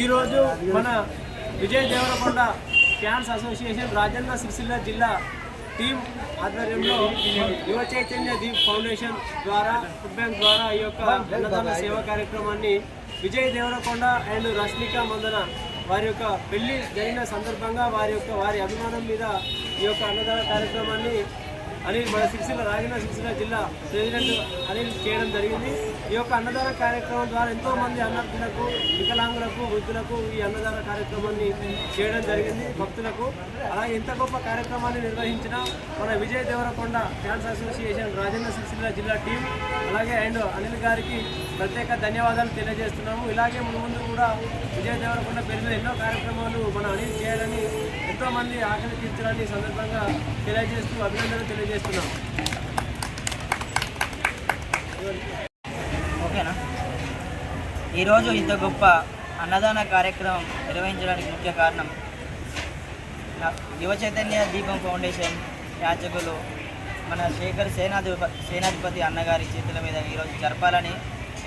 ఈరోజు మన Vijay Devarakonda fans association Rajanna Sircilla జిల్లా టీం ఆధ్వర్యంలో యువ చైతన్య దీప్ ఫౌండేషన్ ద్వారా ఫుడ్ బ్యాంక్ ద్వారా ఈ యొక్క అన్నదాన సేవా కార్యక్రమాన్ని విజయ్ దేవరకొండ అండ్ రష్మిక మందన వారి యొక్క పెళ్లి జరిగిన సందర్భంగా వారి అభిమానం మీద ఈ యొక్క అన్నదాన కార్యక్రమాన్ని మన రాజన్న సిరిసిల్ల జిల్లా ప్రెసిడెంట్ అనిల్ చేయడం జరిగింది. ఈ యొక్క అన్నదాన కార్యక్రమం ద్వారా ఎంతోమంది అన్నర్థులకు, వికలాంగులకు, వృద్ధులకు ఈ అన్నదాన కార్యక్రమాన్ని చేయడం జరిగింది. భక్తులకు అలాగే ఎంత గొప్ప కార్యక్రమాన్ని నిర్వహించిన మన విజయ్ దేవరకొండ ఫ్యాన్స్ అసోసియేషన్ రాజన్న సిరిసిల్ల జిల్లా టీం అలాగే అండ్ అనిల్ గారికి ప్రత్యేక ధన్యవాదాలు తెలియజేస్తున్నాము. ఇలాగే ముందు కూడా విజయ్ దేవరకొండ పేరు మీద ఎన్నో కార్యక్రమాలు మన అనిల్ చేయాలని, ఎంతోమంది ఆకలి తీర్చాలని సందర్భంగా తెలియజేస్తూ అభినందనలు తెలియజేస్తున్నాం. ఓకేనా? ఈరోజు ఇంత గొప్ప అన్నదాన కార్యక్రమం నిర్వహించడానికి ముఖ్య కారణం యువ చైతన్య దీపం ఫౌండేషన్ యాచకులు మన శేఖర్ సేనాధిపతి అన్నగారి చేతుల మీద ఈరోజు జరపాలని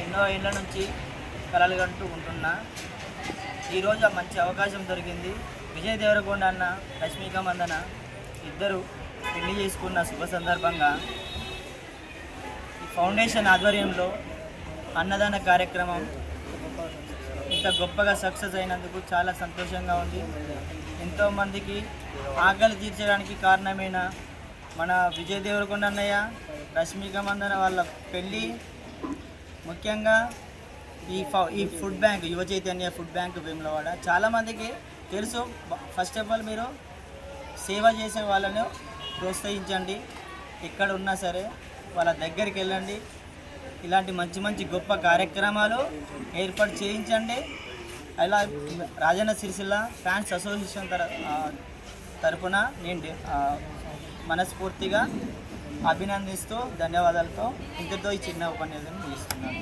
ఎన్నో ఏళ్ళ నుంచి కలలుగంటూ ఉంటున్నా. ఈరోజు మంచి అవకాశం దొరికింది. విజయ్ దేవరకొండ అన్న, రష్మిక మందన ఇద్దరు పెళ్లి చేసుకున్న శుభ సందర్భంగా ఈ ఫౌండేషన్ ఆధ్వర్యంలో అన్నదాన కార్యక్రమం ఇంత గొప్పగా సక్సెస్ అయినందుకు చాలా సంతోషంగా ఉంది. ఎంతోమందికి ఆకలి తీర్చడానికి కారణమైన మన విజయ్ దేవరకొండ అన్నయ్య, రష్మిక మందన వాళ్ళ పెళ్ళి, ముఖ్యంగా ఈ ఫుడ్ బ్యాంక్ యువ చైతన్య ఫుడ్ బ్యాంక్ వేములవాడ చాలామందికి తెలుసు. ఫస్ట్ ఆఫ్ ఆల్ మీరు సేవ చేసే వాళ్ళను ప్రోత్సహించండి. ఎక్కడ ఉన్నా సరే వాళ్ళ దగ్గరికి వెళ్ళండి. ఇలాంటి మంచి మంచి గొప్ప కార్యక్రమాలు ఏర్పాటు చేయించండి. అలా రాజన్న సిరిసిల్ల ఫ్యాన్స్ అసోసియేషన్ తరపున నేను మనస్ఫూర్తిగా అభినందిస్తూ ధన్యవాదాలతో ఇంతతో ఈ చిన్న ఉపన్యాసం ముగిస్తున్నాను.